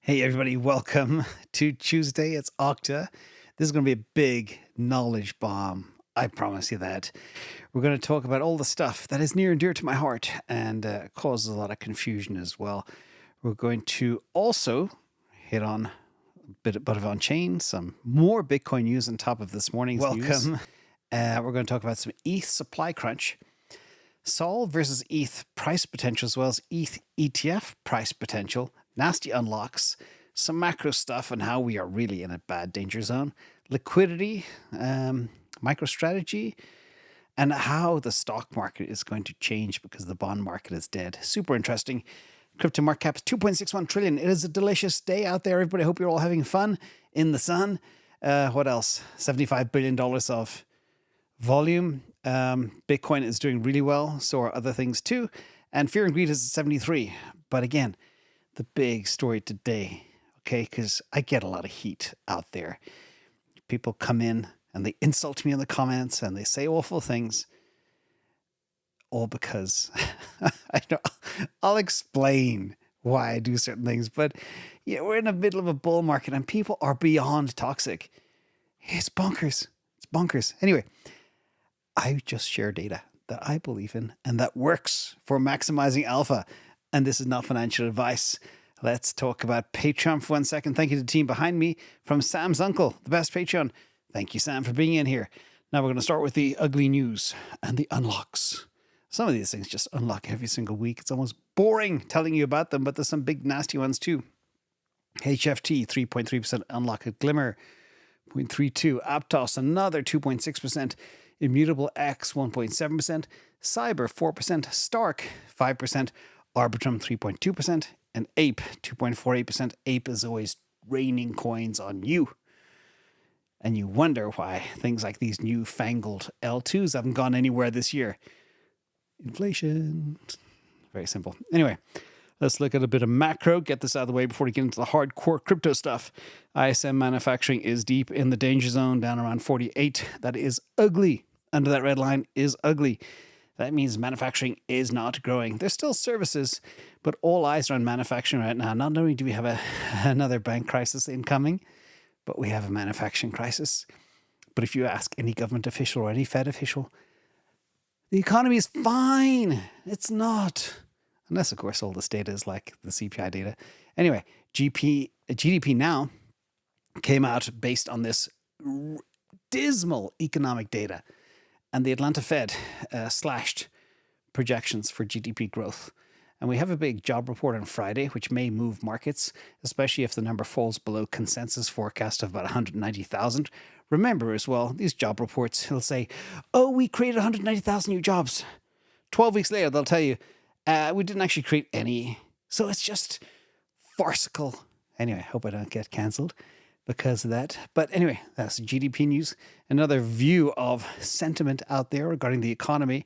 Hey everybody, welcome to Tuesday. It's OCTA. This is going to be a big knowledge bomb. I promise you that. We're going to talk about all the stuff that is near and dear to my heart and causes a lot of confusion as well. We're going to also hit on a bit of on-chain, some more Bitcoin news on top of this morning's news. Welcome. We're going to talk about some ETH Supply Crunch, Sol versus ETH price potential, as well as ETH ETF price potential, nasty unlocks, some macro stuff and how we are really in a bad danger zone, liquidity, MicroStrategy, and how the stock market is going to change because the bond market is dead. Super interesting. Crypto market cap is 2.61 trillion. It is a delicious day out there, everybody. I hope you're all having fun in the sun. What else? $75 billion of volume. Bitcoin is doing really well. So are other things too. And fear and greed is at 73. But again, the big story today, okay, because I get a lot of heat out there. People come in and they insult me in the comments and they say awful things, all because I know I'll explain why I do certain things. But yeah, we're in the middle of a bull market and people are beyond toxic. It's bonkers. It's bonkers. Anyway, I just share data that I believe in and that works for maximizing alpha. And this is not financial advice. Let's talk about Patreon for 1 second. Thank you to the team behind me from Sam's uncle, the best Patreon. Thank you, Sam, for being in here. Now we're going to start with the ugly news and the unlocks. Some of these things just unlock every single week. It's almost boring telling you about them, but there's some big nasty ones too. HFT, 3.3% unlock at Glimmer, 0.32. Aptos, another 2.6%. Immutable X, 1.7%. Cyber, 4%. Stark, 5%. Arbitrum 3.2%, and Ape 2.48%. Ape is always raining coins on you. And you wonder why things like these newfangled L2s haven't gone anywhere this year. Inflation. Very simple. Anyway, let's look at a bit of macro. Get this out of the way before we get into the hardcore crypto stuff. ISM Manufacturing is deep in the danger zone, down around 48. That is ugly. Under that red line is ugly. That means manufacturing is not growing. There's still services, but all eyes are on manufacturing right now. Not only do we have another bank crisis incoming, but we have a manufacturing crisis. But if you ask any government official or any Fed official, the economy is fine. It's not. Unless, of course, all this data is like the CPI data. Anyway, GDPNow came out based on this dismal economic data. And the Atlanta Fed slashed projections for GDP growth. And we have a big job report on Friday, which may move markets, especially if the number falls below consensus forecast of about 190,000. Remember as well, these job reports, they'll say, oh, we created 190,000 new jobs. 12 weeks later, they'll tell you, we didn't actually create any. So it's just farcical. Anyway, I hope I don't get cancelled because of that. But anyway, that's GDP news. Another view of sentiment out there regarding the economy.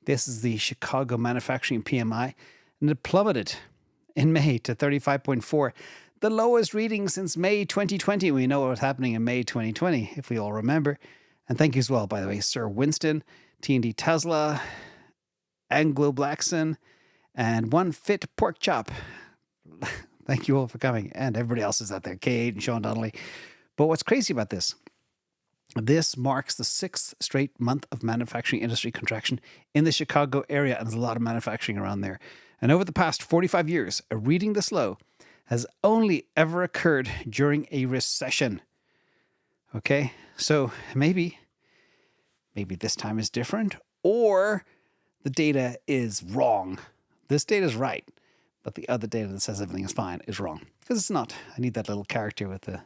This is the Chicago Manufacturing PMI, and it plummeted in May to 35.4, the lowest reading since May 2020. We know what was happening in May 2020, if we all remember. And thank you as well, by the way, Sir Winston, T&D Tesla, Anglo Blackson, and One Fit Pork Chop. Thank you all for coming. And everybody else is out there, Kate and Sean Donnelly. But what's crazy about this marks the 6th straight month of manufacturing industry contraction in the Chicago area. And there's a lot of manufacturing around there. And over the past 45 years, a reading this low has only ever occurred during a recession. Okay, so maybe this time is different, or the data is wrong. This data is right, but the other data that says everything is fine is wrong. Because it's not. I need that little character with the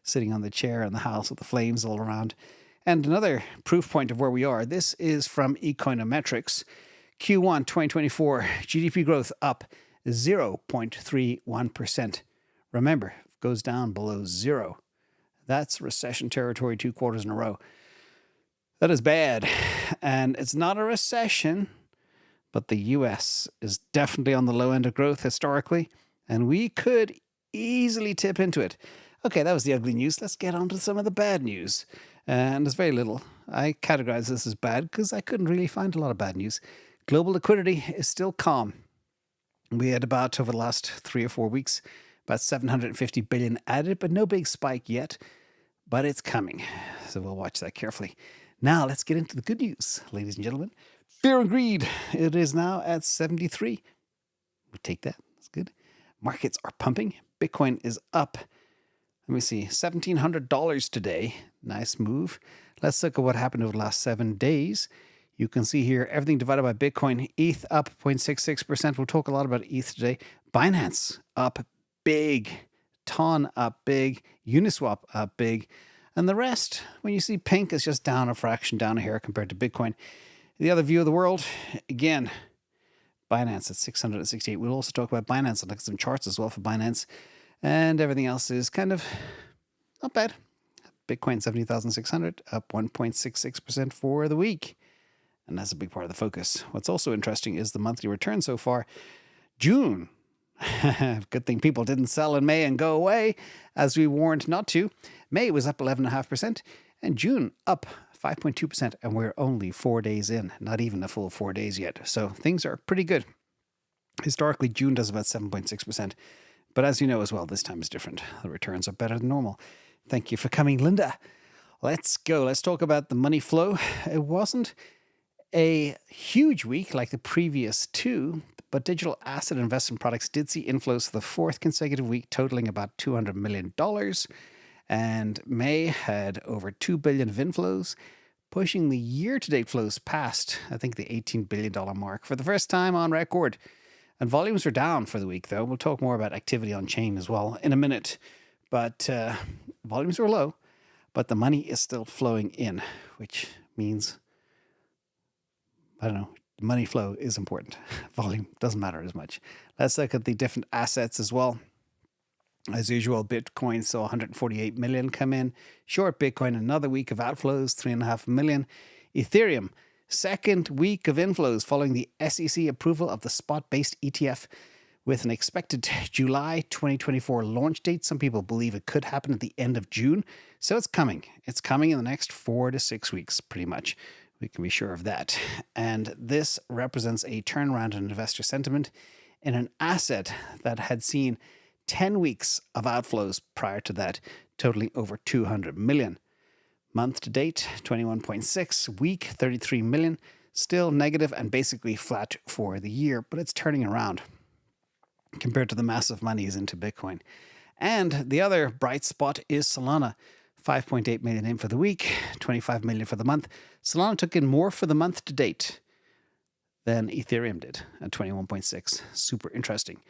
sitting on the chair in the house with the flames all around. And another proof point of where we are. This is from Econometrics. Q1 2024 GDP growth up 0.31%. Remember, if it goes down below zero, that's recession territory 2 quarters in a row. That is bad. And it's not a recession, but the US is definitely on the low end of growth historically, and we could easily tip into it. Okay, that was the ugly news. Let's get on to some of the bad news. And there's very little. I categorize this as bad because I couldn't really find a lot of bad news. Global liquidity is still calm. We had about, over the last 3 or 4 weeks, About 750 billion added, but no big spike yet. But it's coming. So we'll watch that carefully. Now let's get into the good news, ladies and gentlemen. Fear and greed. It is now at 73. We'll take that. That's good. Markets are pumping. Bitcoin is up. Let me see. $1,700 today. Nice move. Let's look at what happened over the last 7 days. You can see here everything divided by Bitcoin. ETH up 0.66%. We'll talk a lot about ETH today. Binance up big. Ton up big. Uniswap up big. And the rest, when you see pink, is just down a fraction, down a hair compared to Bitcoin. The other view of the world, again, Binance at 668. We'll also talk about Binance and look at some charts as well for Binance. And everything else is kind of not bad. Bitcoin 70,600, up 1.66% for the week. And that's a big part of the focus. What's also interesting is the monthly return so far. June. Good thing people didn't sell in May and go away, as we warned not to. May was up 11.5%, and June up 5.2%, and we're only 4 days in, not even a full 4 days yet. So things are pretty good. Historically, June does about 7.6%. But as you know as well, this time is different. The returns are better than normal. Thank you for coming, Linda. Let's go. Let's talk about the money flow. It wasn't a huge week like the previous two, but digital asset investment products did see inflows for the fourth consecutive week, totaling about $200 million. And May had over $2 billion of inflows, pushing the year-to-date flows past, I think, the $18 billion mark for the first time on record. And volumes are down for the week, though. We'll talk more about activity on chain as well in a minute. But volumes were low, but the money is still flowing in, which means, I don't know, money flow is important. Volume doesn't matter as much. Let's look at the different assets as well. As usual, Bitcoin saw 148 million come in. Short Bitcoin, another week of outflows, 3.5 million. Ethereum, second week of inflows following the SEC approval of the spot-based ETF with an expected July 2024 launch date. Some people believe it could happen at the end of June. So it's coming. It's coming in the next 4 to 6 weeks, pretty much. We can be sure of that. And this represents a turnaround in investor sentiment in an asset that had seen 10 weeks of outflows prior to that, totaling over 200 million. Month to date, 21.6. Week, 33 million. Still negative and basically flat for the year, but it's turning around compared to the massive monies into Bitcoin. And the other bright spot is Solana. 5.8 million in for the week, 25 million for the month. Solana took in more for the month to date than Ethereum did at 21.6. Super interesting.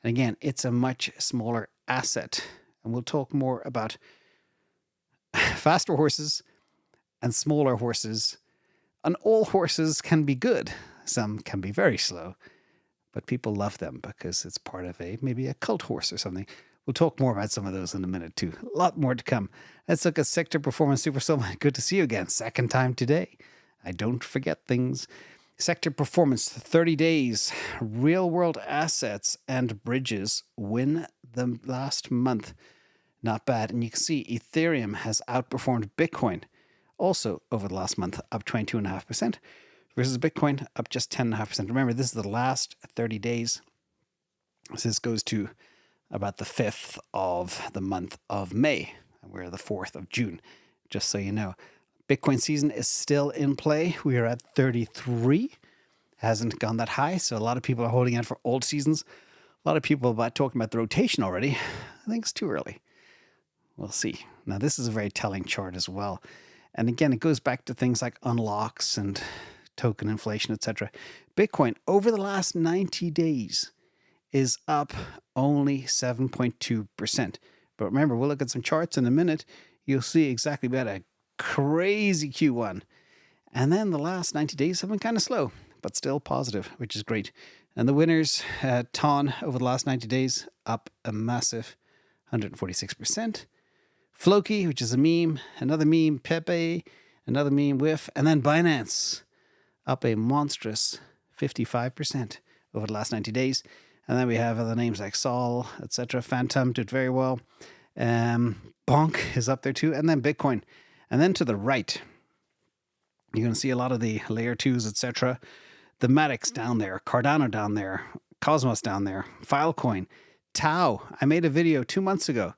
And again, it's a much smaller asset. And we'll talk more about faster horses and smaller horses. And all horses can be good. Some can be very slow, but people love them because it's part of maybe a cult horse or something. We'll talk more about some of those in a minute, too. A lot more to come. Let's look at sector performance. Super Silver, good to see you again. Second time today. I don't forget things. Sector performance, 30 days. Real-world assets and bridges win the last month. Not bad. And you can see Ethereum has outperformed Bitcoin also over the last month, up 22.5%, versus Bitcoin up just 10.5%. Remember, this is the last 30 days. This goes to about the 5th of the month of May. And we're the 4th of June, just so you know. Bitcoin season is still in play. We are at 33. Hasn't gone that high, so a lot of people are holding out for old seasons. A lot of people are talking about the rotation already. I think it's too early. We'll see. Now, this is a very telling chart as well. And again, it goes back to things like unlocks and token inflation, etc. Bitcoin, over the last 90 days, is up only 7.2%. But remember, we'll look at some charts in a minute. You'll see exactly about a crazy Q1. And then the last 90 days have been kind of slow, but still positive, which is great. And the winners, Ton, over the last 90 days, up a massive 146%. Floki, which is a meme, another meme, Pepe, another meme, Whiff, and then Binance, up a monstrous 55% over the last 90 days. And then we have other names like Sol, etc. Phantom did very well. Bonk is up there too. And then Bitcoin. And then to the right, you're going to see a lot of the layer 2s, etc. The Matic down there, Cardano down there, Cosmos down there, Filecoin, Tau. I made a video 2 months ago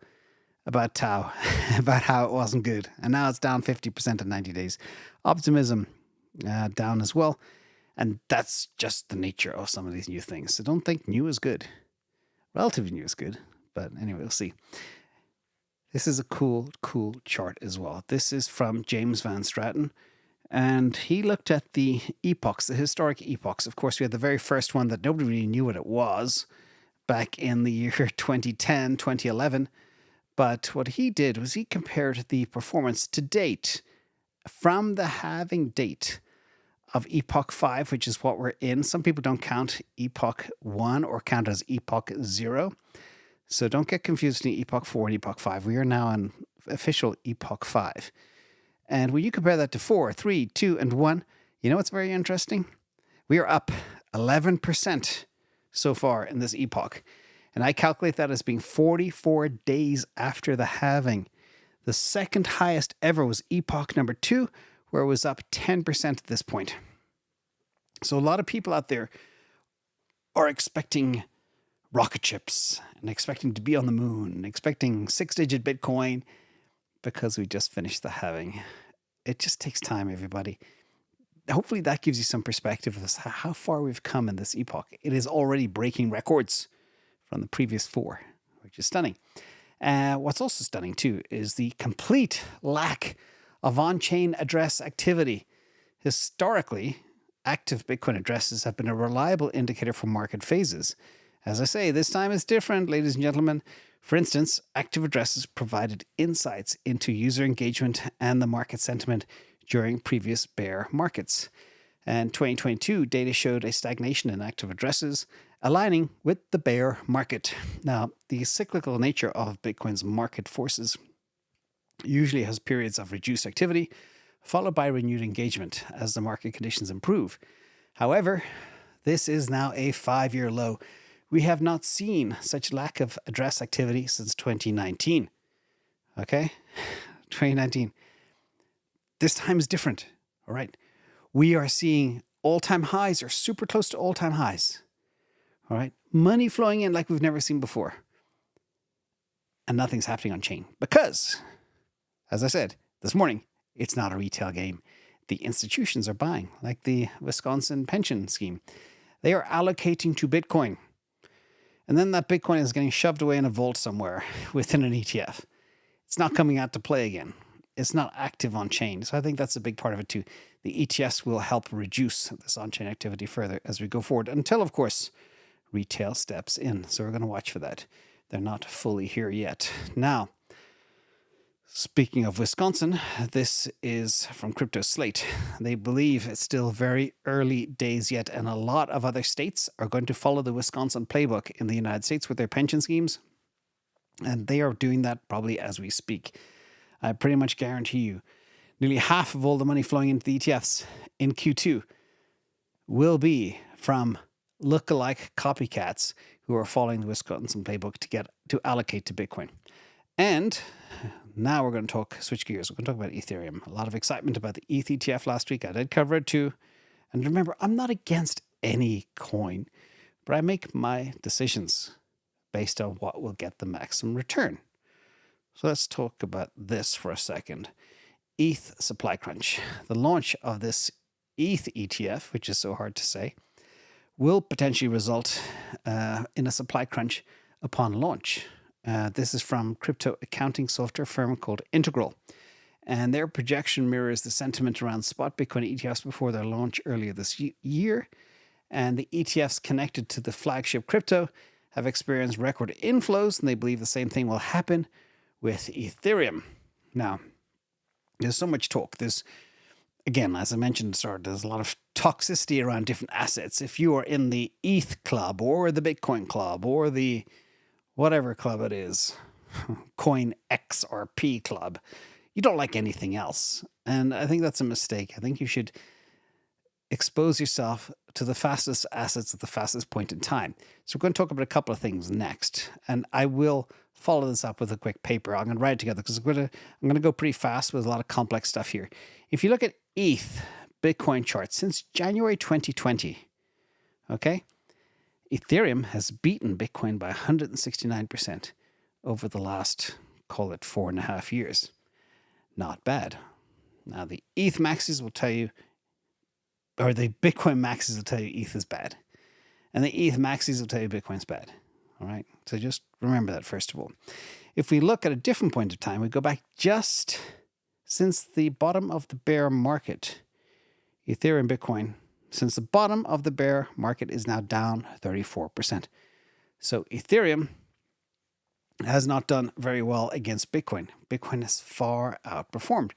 about Tau, about how it wasn't good. And now it's down 50% in 90 days. Optimism down as well. And that's just the nature of some of these new things. So don't think new is good. Relatively new is good. But anyway, we'll see. This is a cool chart as well. This is from James Van Straten. And he looked at the epochs, the historic epochs. Of course, we had the very first one that nobody really knew what it was back in the year 2010, 2011. But what he did was he compared the performance to date from the halving date of Epoch 5, which is what we're in. Some people don't count Epoch 1 or count as Epoch 0. So don't get confused between Epoch 4 and Epoch 5. We are now in official Epoch 5. And when you compare that to 4, 3, 2, and 1, you know what's very interesting? We are up 11% so far in this epoch. And I calculate that as being 44 days after the halving. The second highest ever was Epoch number 2, where it was up 10% at this point. So a lot of people out there are expecting rocket ships and expecting to be on the moon, and expecting 6-digit Bitcoin because we just finished the halving. It just takes time, everybody. Hopefully that gives you some perspective of how far we've come in this epoch. It is already breaking records from the previous 4, which is stunning. What's also stunning too is the complete lack of on-chain address activity. Historically, active Bitcoin addresses have been a reliable indicator for market phases. As I say, this time is different, ladies and gentlemen. For instance, active addresses provided insights into user engagement and the market sentiment during previous bear markets. And 2022 data showed a stagnation in active addresses, aligning with the bear market. Now, the cyclical nature of Bitcoin's market forces usually has periods of reduced activity, followed by renewed engagement as the market conditions improve. However, this is now a 5-year low. We have not seen such lack of address activity since 2019. Okay? 2019. This time is different. All right. We are seeing all-time highs or super close to all-time highs. All right. Money flowing in like we've never seen before. And nothing's happening on chain because, as I said this morning, it's not a retail game. The institutions are buying, like the Wisconsin pension scheme. They are allocating to Bitcoin. And then that Bitcoin is getting shoved away in a vault somewhere within an ETF. It's not coming out to play again. It's not active on chain. So I think that's a big part of it too. The ETFs will help reduce this on-chain activity further as we go forward until, of course, retail steps in. So we're going to watch for that. They're not fully here yet. Now, speaking of Wisconsin, this is from Crypto Slate. They believe it's still very early days yet, and a lot of other states are going to follow the Wisconsin playbook in the United States with their pension schemes. And they are doing that probably as we speak. I pretty much guarantee you, nearly half of all the money flowing into the ETFs in Q2 will be from lookalike copycats who are following the Wisconsin playbook to allocate to Bitcoin. And now we're going to switch gears. We're going to talk about Ethereum. A lot of excitement about the ETH ETF last week. I did cover it too. And remember, I'm not against any coin, but I make my decisions based on what will get the maximum return. So let's talk about this for a second. ETH Supply Crunch. The launch of this ETH ETF, which is so hard to say, will potentially result in a supply crunch upon launch. This is from crypto accounting software firm called Integral. And their projection mirrors the sentiment around spot Bitcoin ETFs before their launch earlier this year. And the ETFs connected to the flagship crypto have experienced record inflows, and they believe the same thing will happen with Ethereum. Now, there's so much talk. Again, as I mentioned at the start, there's a lot of toxicity around different assets. If you are in the ETH club or the Bitcoin club or the whatever club it is, Coin XRP club, you don't like anything else. And I think that's a mistake. I think you should expose yourself to the fastest assets at the fastest point in time. So we're going to talk about a couple of things next. And I will follow this up with a quick paper. I'm going to write it together because I'm going to go pretty fast with a lot of complex stuff here. If you look at ETH Bitcoin charts since January 2020, okay, Ethereum has beaten Bitcoin by 169% over the last, call it 4.5 years. Not bad. Now, the ETH maxis will tell you, or the Bitcoin maxis will tell you ETH is bad. And the ETH maxis will tell you Bitcoin's bad. All right? So just remember that, first of all. If we look at a different point of time, we go back just since the bottom of the bear market. Ethereum, Bitcoin, since the bottom of the bear market is now down 34%. So Ethereum has not done very well against Bitcoin. Bitcoin has far outperformed.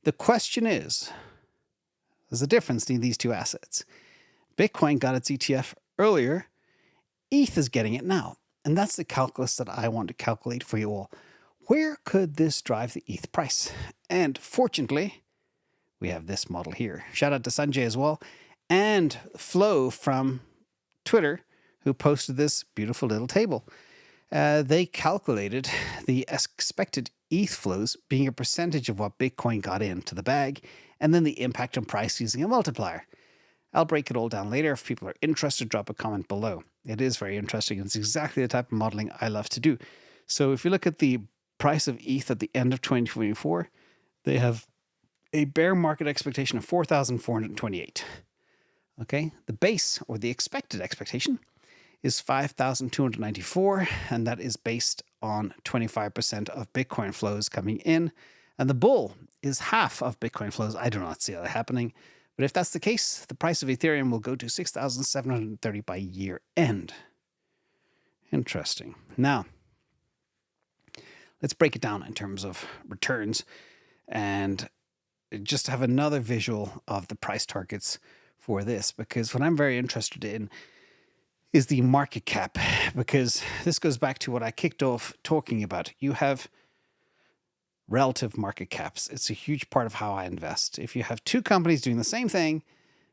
The question is, there's a difference in these two assets. Bitcoin got its ETF earlier. ETH is getting it now. And that's the calculus that I want to calculate for you all. Where could this drive the ETH price? And fortunately, we have this model here. Shout out to Sanjay as well. And Flo from Twitter, who posted this beautiful little table. They calculated the expected ETH flows being a percentage of what Bitcoin got into the bag, and then the impact on price using a multiplier. I'll break it all down later. If people are interested, drop a comment below. It is very interesting. It's exactly the type of modeling I love to do. So if you look at the price of ETH at the end of 2024, they have a bear market expectation of 4,428. Okay, the base, or the expected expectation, is 5,294, and that is based on 25% of Bitcoin flows coming in. And the bull is half of Bitcoin flows. I do not see that happening. But if that's the case, the price of Ethereum will go to 6,730 by year end. Interesting. Now, let's break it down in terms of returns and just have another visual of the price targets for this, because what I'm very interested in is the market cap, because this goes back to what I kicked off talking about. You have relative market caps. It's a huge part of how I invest. If you have two companies doing the same thing,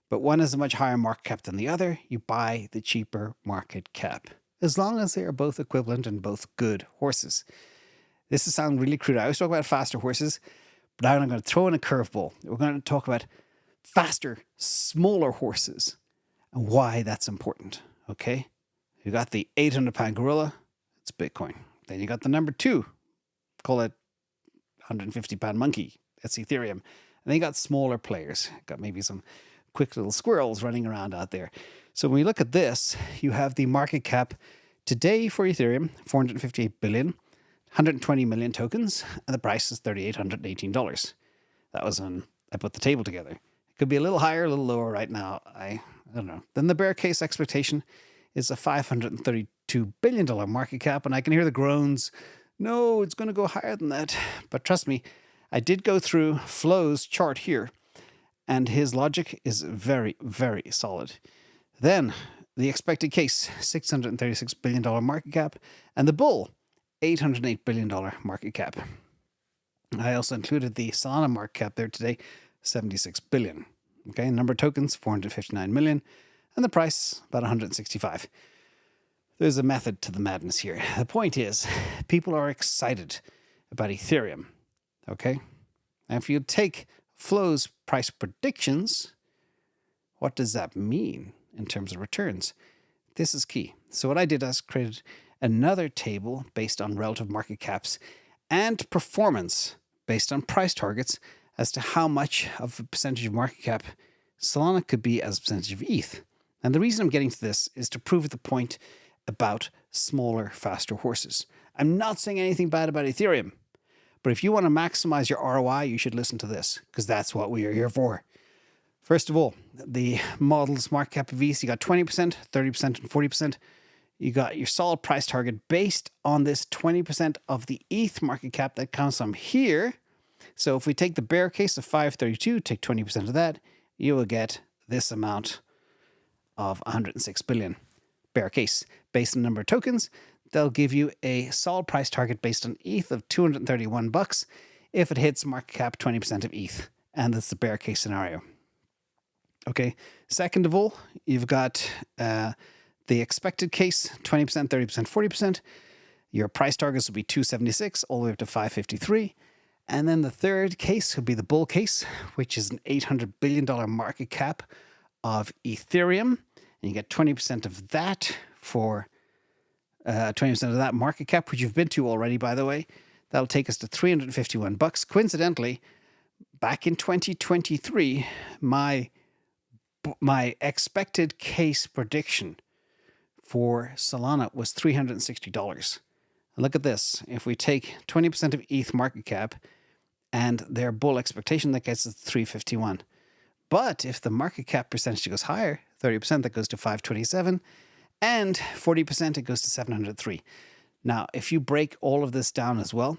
but one has a much higher market cap than the other, you buy the cheaper market cap, as long as they are both equivalent and both good horses. This is sounding really crude. I always talk about faster horses, but now I'm going to throw in a curveball. We're going to talk about faster, smaller horses and why that's important. Okay? You got the 800-pound gorilla, it's Bitcoin. Then you got the number 2, call it 150-pound monkey, that's Ethereum. And then you got smaller players, got maybe some quick little squirrels running around out there. So when we look at this, you have the market cap today for Ethereum, 458 billion, 120 million tokens, and the price is $3,818. That was when I put the table together. It could be a little higher, a little lower right now. I don't know. Then the bear case expectation is a $532 billion market cap, and I can hear the groans. No, it's going to go higher than that. But trust me, I did go through Flo's chart here, and his logic is very, very solid. Then the expected case, $636 billion market cap, and the bull, $808 billion market cap. I also included the Solana market cap there today, 76 billion. Okay, number of tokens, 459 million, and the price, about 165. There's a method to the madness here. The point is, people are excited about Ethereum. Okay, and if you take Flo's price predictions, what does that mean in terms of returns? This is key. So what I did is created another table based on relative market caps and performance based on price targets as to how much of a percentage of market cap Solana could be as a percentage of ETH. And the reason I'm getting to this is to prove the point about smaller, faster horses. I'm not saying anything bad about Ethereum, but if you want to maximize your ROI, you should listen to this, because that's what we are here for. First of all, the model's market cap of ETH, you got 20%, 30%, and 40%. You got your solid price target based on this 20% of the ETH market cap that comes from here. So if we take the bear case of 532, take 20% of that, you will get this amount of 106 billion. Bear case. Based on the number of tokens, they'll give you a solid price target based on ETH of $231 if it hits market cap 20% of ETH. And that's the bear case scenario. Okay. Second of all, you've got the expected case, 20%, 30%, 40%. Your price targets will be 276 all the way up to 553. And then the third case would be the bull case, which is an $800 billion market cap of Ethereum. And you get 20% of that for 20% of that market cap, which you've been to already, by the way. That'll take us to $351. Coincidentally, back in 2023, my expected case prediction for Solana was $360. And look at this. If we take 20% of ETH market cap and their bull expectation, that gets us to 351. But if the market cap percentage goes higher, 30%, that goes to 527, and 40%, it goes to 703. Now, if you break all of this down as well,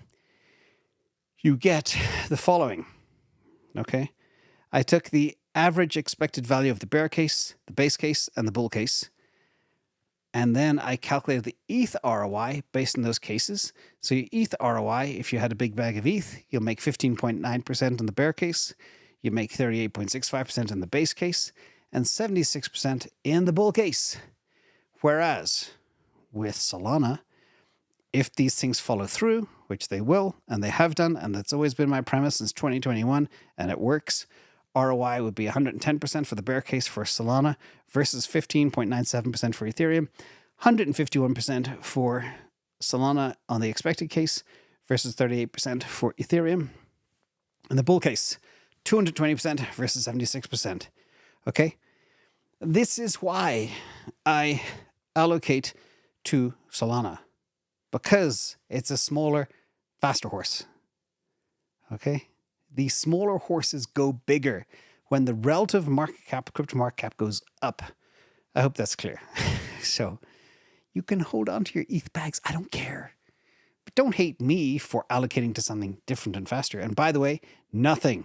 you get the following. Okay? I took the average expected value of the bear case, the base case, and the bull case. And then I calculated the ETH ROI based on those cases. So your ETH ROI, if you had a big bag of ETH, you'll make 15.9% in the bear case, you make 38.65% in the base case, and 76% in the bull case. Whereas with Solana, if these things follow through, which they will, and they have done, and that's always been my premise since 2021, and it works, ROI would be 110% for the bear case for Solana versus 15.97% for Ethereum, 151% for Solana on the expected case versus 38% for Ethereum. In the bull case, 220% versus 76%. Okay? This is why I allocate to Solana, because it's a smaller, faster horse. Okay? The smaller horses go bigger when the relative market cap, crypto market cap, goes up. I hope that's clear. So you can hold on to your ETH bags. I don't care. But don't hate me for allocating to something different and faster. And by the way, nothing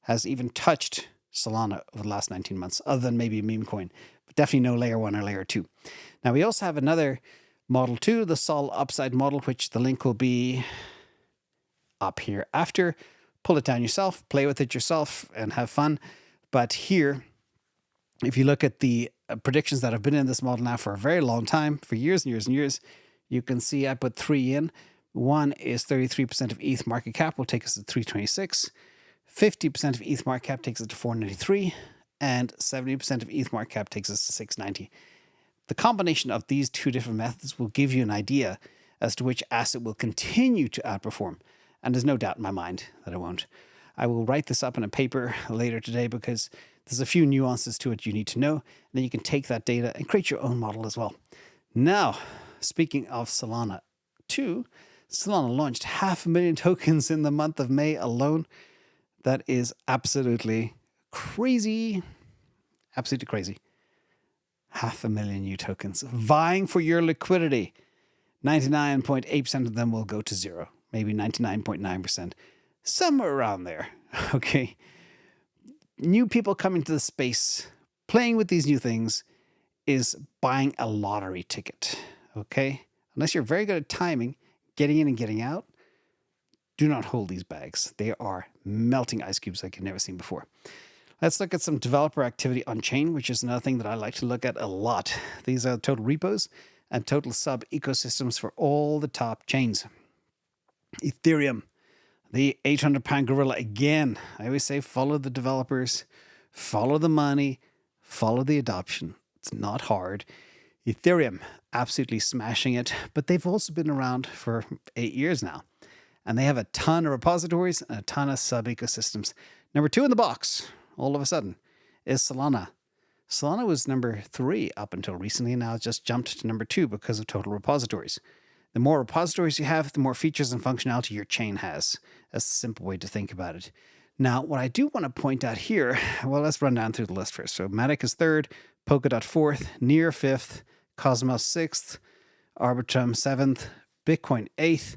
has even touched Solana over the last 19 months, other than maybe a meme coin, but definitely no layer 1 or layer 2. Now, we also have another model 2, the Sol Upside model, which the link will be up here after. Pull it down yourself, play with it yourself, and have fun. But here, if you look at the predictions that have been in this model now for a very long time, for years and years and years, you can see I put 3 in. One is 33% of ETH market cap will take us to 326. 50% of ETH market cap takes us to 493. And 70% of ETH market cap takes us to 690. The combination of these two different methods will give you an idea as to which asset will continue to outperform. And there's no doubt in my mind that it won't. I will write this up in a paper later today because there's a few nuances to it you need to know. And then you can take that data and create your own model as well. Now, speaking of Solana 2, Solana launched 500,000 tokens in the month of May alone. That is absolutely crazy. Absolutely crazy. 500,000 new tokens vying for your liquidity. 99.8% of them will go to zero. Maybe 99.9%. Somewhere around there. Okay. New people coming to the space, playing with these new things, is buying a lottery ticket. Okay. Unless you're very good at timing, getting in and getting out, do not hold these bags. They are melting ice cubes like you've never seen before. Let's look at some developer activity on chain, which is another thing that I like to look at a lot. These are total repos and total sub ecosystems for all the top chains. Ethereum, the 800-pound gorilla again. I always say follow the developers, follow the money, follow the adoption. It's not hard. Ethereum, absolutely smashing it, but they've also been around for 8 years now. And they have a ton of repositories and a ton of sub-ecosystems. Number 2 in the box, all of a sudden, is Solana. Solana was number 3 up until recently, and now it's just jumped to number 2 because of total repositories. The more repositories you have, the more features and functionality your chain has. That's the simple way to think about it. Now, what I do want to point out here, well, let's run down through the list first. So Matic is 3rd, Polkadot 4th, Near 5th, Cosmos 6th, Arbitrum 7th, Bitcoin 8th,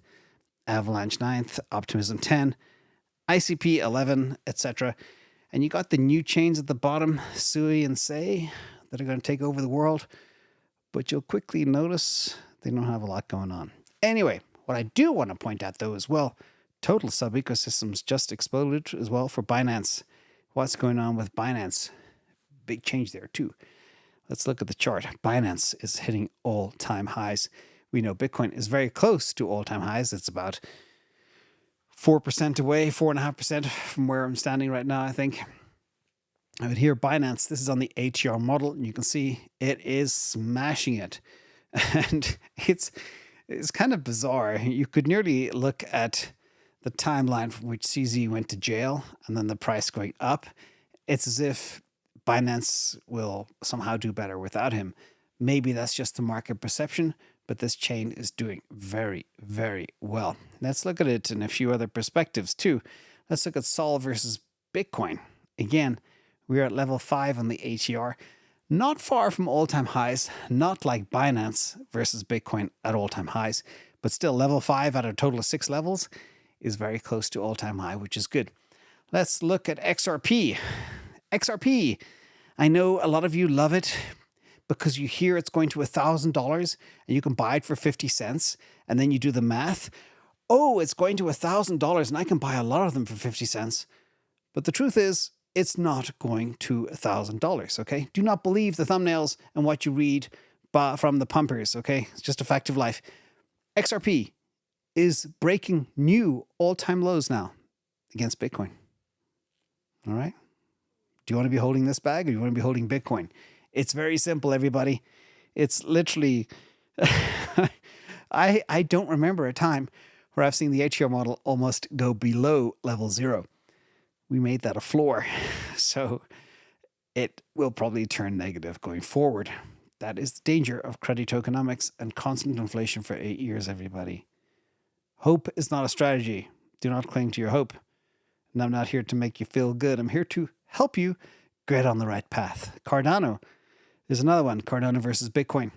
Avalanche 9th, Optimism 10, ICP 11, etc. And you got the new chains at the bottom, Sui and Sei, that are going to take over the world. But you'll quickly notice they don't have a lot going on. Anyway, what I do want to point out, though, as well, total sub-ecosystems just exploded as well for Binance. What's going on with Binance? Big change there, too. Let's look at the chart. Binance is hitting all-time highs. We know Bitcoin is very close to all-time highs. It's about 4% away, 4.5% from where I'm standing right now, I think. But here, Binance, this is on the ATR model, and you can see it is smashing it. And it's kind of bizarre. You could nearly look at the timeline from which CZ went to jail and then the price going up. It's as if Binance will somehow do better without him. Maybe that's just the market perception, but this chain is doing very, very well. Let's look at it in a few other perspectives too. Let's look at Sol versus Bitcoin. Again, we're at level 5 on the ATR. Not far from all-time highs, not like Binance versus Bitcoin at all-time highs, but still level 5 at a total of 6 levels is very close to all-time high, which is good. Let's look at XRP. XRP, I know a lot of you love it because you hear it's going to $1,000 and you can buy it for 50 cents, and then you do the math. Oh, it's going to $1,000 and I can buy a lot of them for 50 cents. But the truth is, it's not going to $1,000, okay? Do not believe the thumbnails and what you read from the pumpers, okay? It's just a fact of life. XRP is breaking new all-time lows now against Bitcoin. All right? Do you want to be holding this bag or do you want to be holding Bitcoin? It's very simple, everybody. It's literally... I don't remember a time where I've seen the ATR model almost go below level 0. We made that a floor, so it will probably turn negative going forward. That is the danger of credit tokenomics and constant inflation for 8 years, everybody. Hope is not a strategy. Do not cling to your hope. And I'm not here to make you feel good. I'm here to help you get on the right path. Cardano is another one. Cardano versus Bitcoin.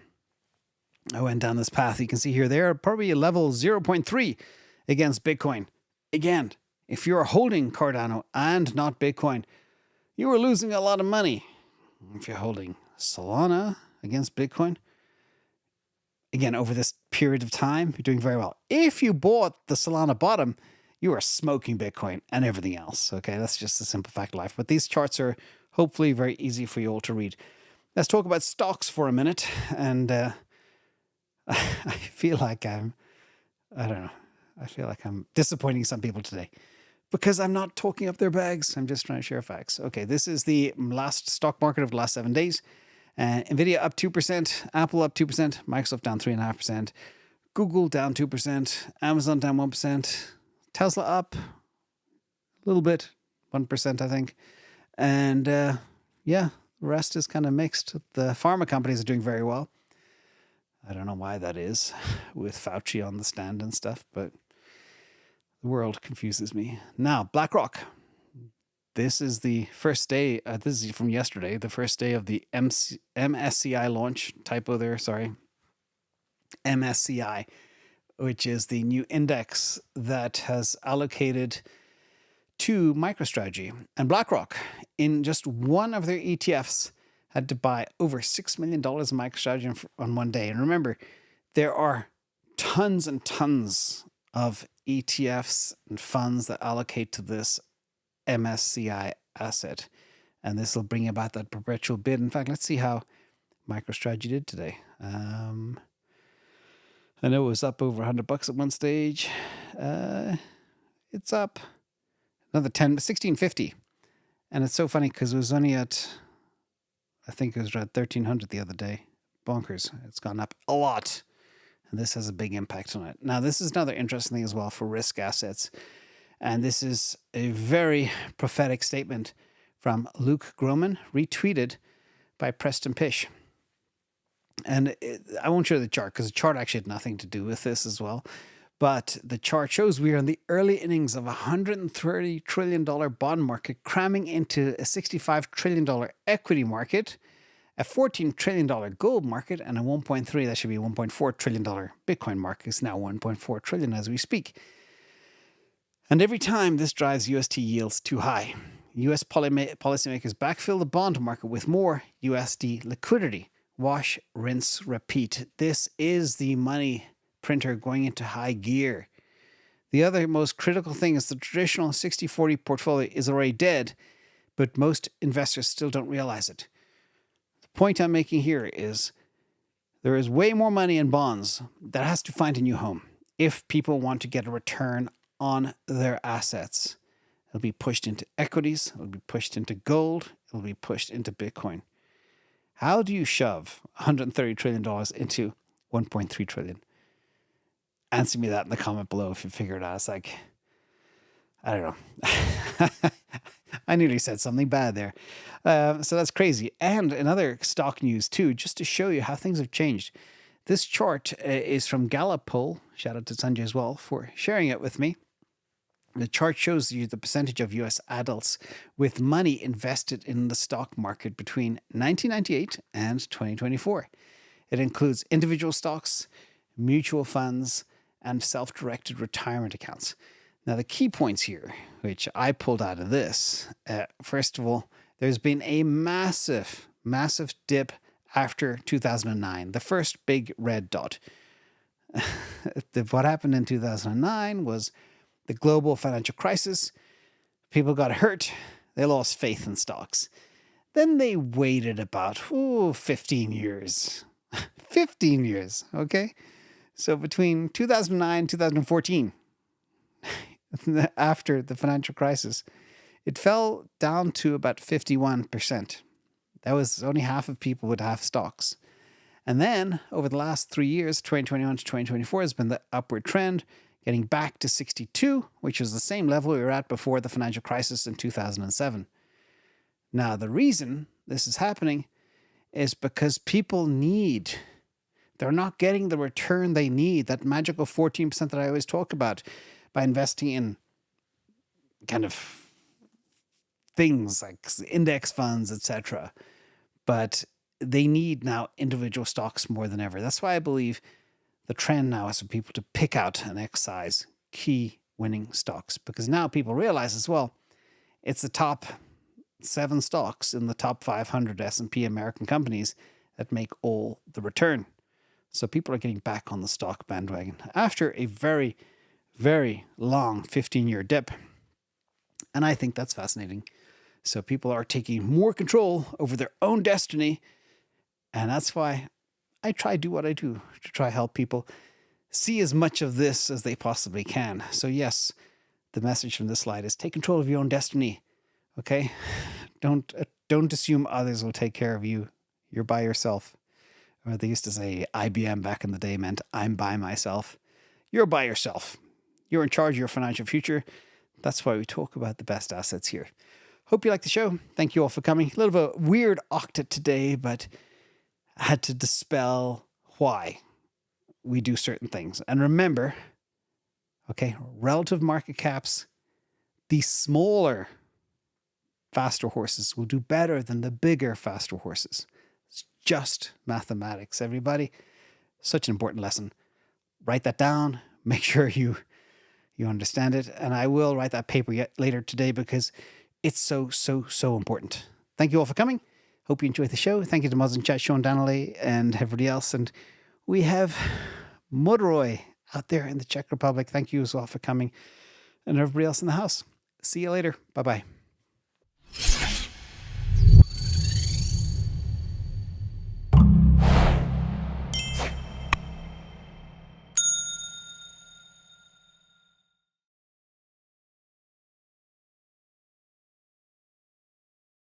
I went down this path. You can see here, they're probably a level 0.3 against Bitcoin. Again, if you're holding Cardano and not Bitcoin, you are losing a lot of money. If you're holding Solana against Bitcoin, again, over this period of time, you're doing very well. If you bought the Solana bottom, you are smoking Bitcoin and everything else. Okay, that's just a simple fact of life. But these charts are hopefully very easy for you all to read. Let's talk about stocks for a minute. And I feel like I feel like I'm disappointing some people today, because I'm not talking up their bags. I'm just trying to share facts. Okay, this is the last stock market of the last 7 days. Nvidia up 2%, Apple up 2%, Microsoft down 3.5%, Google down 2%, Amazon down 1%, Tesla up a little bit, 1%, I think. And yeah, the rest is kind of mixed. The pharma companies are doing very well. I don't know why that is, with Fauci on the stand and stuff, but the world confuses me. Now, BlackRock. This is the first day, this is from yesterday, the first day of the MSCI launch. Typo there, sorry. MSCI, which is the new index that has allocated to MicroStrategy. And BlackRock, in just one of their ETFs, had to buy over $6 million of MicroStrategy on one day. And remember, there are tons and tons of ETFs and funds that allocate to this MSCI asset. And this will bring about that perpetual bid. In fact, let's see how MicroStrategy did today. I know it was up over $100 at one stage. It's up another 1650. And it's so funny because it was only at, I think it was around 1300 the other day. Bonkers. It's gone up a lot. And this has a big impact on it. Now, this is another interesting thing as well for risk assets. And this is a very prophetic statement from Luke Groman, retweeted by Preston Pish. And I won't show the chart because the chart actually had nothing to do with this as well. But the chart shows we are in the early innings of a $130 trillion bond market cramming into a $65 trillion equity market, a $14 trillion gold market, and a 1.3, that should be $1.4 trillion Bitcoin market. It's now $1.4 trillion as we speak. And every time this drives UST yields too high. US policymakers backfill the bond market with more USD liquidity. Wash, rinse, repeat. This is the money printer going into high gear. The other most critical thing is the traditional 60-40 portfolio is already dead, but most investors still don't realize it. The point I'm making here is there is way more money in bonds that has to find a new home if people want to get a return on their assets. It'll be pushed into equities, it'll be pushed into gold, it'll be pushed into Bitcoin. How do you shove $130 trillion into 1.3 trillion? Answer me that in the comment below if you figure it out. It's like, I don't know. I nearly said something bad there. So that's crazy. And in other stock news too, just to show you how things have changed. This chart is from Gallup poll. Shout out to Sanjay as well for sharing it with me. The chart shows you the percentage of US adults with money invested in the stock market between 1998 and 2024. It includes individual stocks, mutual funds, and self-directed retirement accounts. Now, the key points here, which I pulled out of this, first of all, there's been a massive dip after 2009, the first big red dot. What happened in 2009 was the global financial crisis. People got hurt. They lost faith in stocks. Then they waited about 15 years. 15 years, okay? So between 2009 and 2014, after the financial crisis, it fell down to about 51%. That was only half of people would have stocks. And then over the last 3 years, 2021 to 2024, has been the upward trend, getting back to 62, which was the same level we were at before the financial crisis in 2007. Now, the reason this is happening is because people they're not getting the return they need, that magical 14% that I always talk about, by investing in kind of things like index funds, etc. But they need now individual stocks more than ever. That's why I believe the trend now is for people to pick out and exercise key winning stocks, because now people realize as well, it's the top 7 stocks in the top 500 S&P American companies that make all the return. So people are getting back on the stock bandwagon after a very, very long 15-year dip. And I think that's fascinating. So people are taking more control over their own destiny. And that's why I try to do what I do, to try to help people see as much of this as they possibly can. So yes, the message from this slide is take control of your own destiny. Okay? Don't assume others will take care of you. You're by yourself. Or they used to say IBM back in the day meant I'm by myself. You're by yourself. You're in charge of your financial future. That's why we talk about the best assets here. Hope you like the show. Thank you all for coming. A little bit of a weird octet today, but I had to dispel why we do certain things. And remember, okay, relative market caps, the smaller, faster horses will do better than the bigger, faster horses. It's just mathematics, everybody. Such an important lesson. Write that down. Make sure you understand it. And I will write that paper later today because it's so important. Thank you all for coming. Hope you enjoyed the show. Thank you to Mods in Chat, Sean Donnelly, and everybody else. And we have Mudroy out there in the Czech Republic. Thank you as well for coming. And everybody else in the house. See you later. Bye-bye.